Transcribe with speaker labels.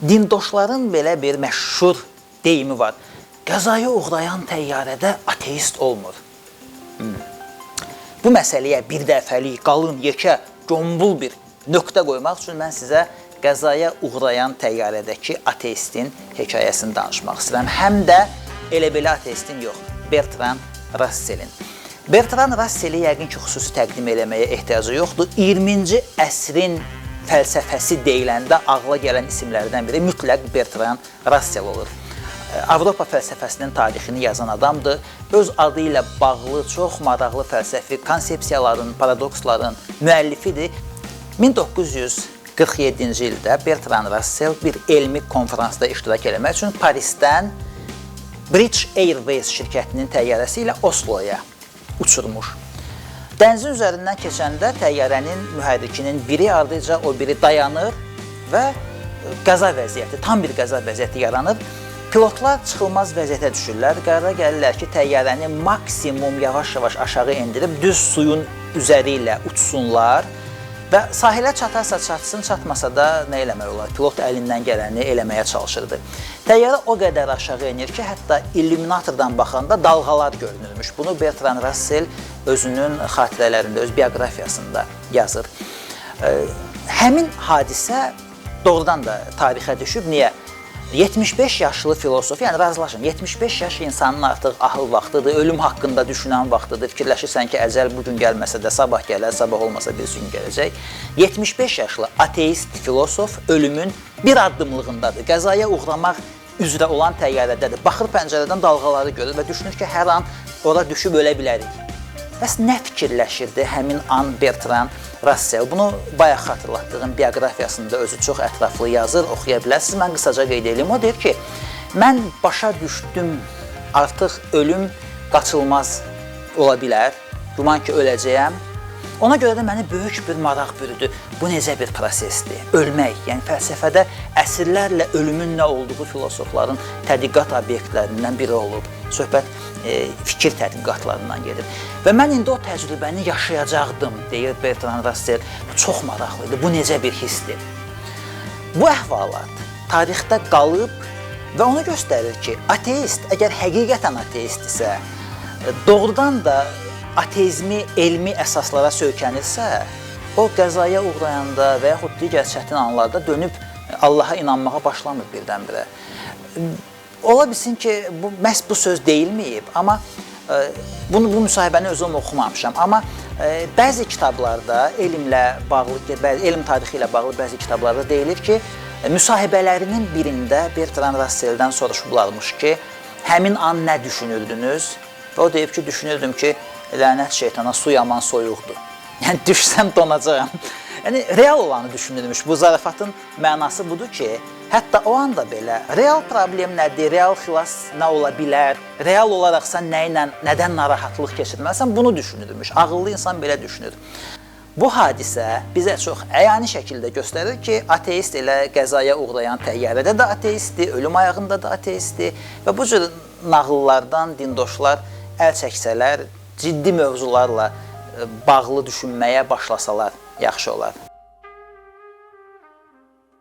Speaker 1: dindoşların belə bir məşhur deyimi var. Qəzaya uğrayan təyyarədə ateist olmur. Bu məsələyə bir dəfəlik, qalın, yekə, qombul bir nöqtə qoymaq üçün mən sizə qəzaya uğrayan təyyarədəki ateistin hekayəsini danışmaq istəyirəm. Həm də elə belə ateistin yox, Bertrand Russellin. Bertrand Russelli yəqin ki, xüsusi təqdim eləməyə ehtiyacı yoxdur. 20-ci əsrin fəlsəfəsi deyiləndə ağla gələn isimlərdən biri mütləq Bertrand Russell olur. Avropa fəlsəfəsinin tarixini yazan adamdır. Öz adı ilə bağlı çox maraqlı fəlsəfi konsepsiyaların, paradoksların müəllifidir. 1947-ci ildə Bertrand Russell bir elmi konferansda iştirak eləmək üçün Parisdən British Airways şirkətinin təyyarəsi ilə Osloya uçurmuş. Dənizin üzərindən keçəndə təyyarənin mühərrikinin biri ardınca o biri dayanır və qəza vəziyyəti, tam bir qəza vəziyyəti yaranır. Pilotlar çıxılmaz vəziyyətə düşürlər, qərara gəlirlər ki, təyyarəni maksimum yavaş-yavaş aşağı endirib düz suyun üzəri ilə uçsunlar və sahilə çatarsa çatsın, çatmasa da nə eləmək olar? Pilot əlindən gələni eləməyə çalışırdı. Təyyarə o qədər aşağı enir ki, hətta illüminatordan baxanda dalğalar görünürmüş. Bunu Bertrand Russell özünün xatirələrində, öz bioqrafiyasında yazır. Həmin hadisə doğrudan da tarixə düşüb. Niyə? 75 yaşlı filosof, yəni razılaşın, 75 yaş insanın artıq ahıl vaxtıdır, ölüm haqqında düşünən vaxtıdır, fikirləşirsən ki, əcəl bugün gəlməsə də sabah gələr, sabah olmasa bir gün gələcək. 75 yaşlı ateist filosof ölümün bir addımlığındadır, qəzaya uğramaq üzrə olan təyyarədədir, baxır pəncərədən dalğaları görür və düşünür ki, hər an ora düşüb ölə bilərik. Bəs nə fikirləşirdi həmin an Bertrand Russell? Bunu bayaq xatırlatdığım bioqrafiyasında özü çox ətraflı yazır, oxuya bilərsiniz. Mən qısaca qeyd edeyim. O deyir ki, mən başa düşdüm, artıq ölüm qaçılmaz ola bilər, güman ki, öləcəyəm. Ona görə də məni böyük bir maraq bürüdü. Bu necə bir prosesdir? Ölmək, yəni fəlsəfədə əsrlərlə ölümün nə olduğu filosofların tədqiqat obyektlərindən biri olub. Söhbət fikir tədqiqatlarından gedir. Və mən indi o təcrübəni yaşayacaqdım, deyir Bertrand Russell. Bu çox maraqlıdır, bu necə bir hissdir? Bu əhvalat tarixdə qalıb və onu göstərir ki, ateist, əgər həqiqətən ateistdirsə, doğrudan da ateizmi elmi əsaslara söykənirsə, o qəzaya uğrayanda və yaxud digər çətin anlarda dönüb Allaha inanmağa başlamır birdən-birə. Ola bilsin ki, məhz bu söz deyilməyib, amma bu müsahibəni özüm oxumamışam. Amma bəzi kitablarda, elmlə bağlı, elm tarixi ilə bağlı bəzi kitablarda deyilir ki, müsahibələrinin birində Bertrand Russelldən soruşublarmış ki, həmin an nə düşünürdünüz? Və o deyib ki, düşünürdüm ki, lənət şeytana, su yaman soyuqdur. Yəni, düşsəm donacağam. Yəni, real olanı düşünürmüş. Bu zarafatın mənası budur ki, hətta o anda belə real problem nədir, real xilas nə ola bilər, real olaraq sən nədən narahatlıq keçirməlisən, bunu düşünürmüş. Ağıllı insan belə düşünür. Bu hadisə bizə çox əyani şəkildə göstərir ki, ateist elə qəzaya uğrayan təyyarədə də ateistdir, ölüm ayağında da ateistdir və bu cür nağıllardan dindoşlar əl çəksələr, ciddi mövzularla bağlı düşünməyə başlasalar yaxşı olar.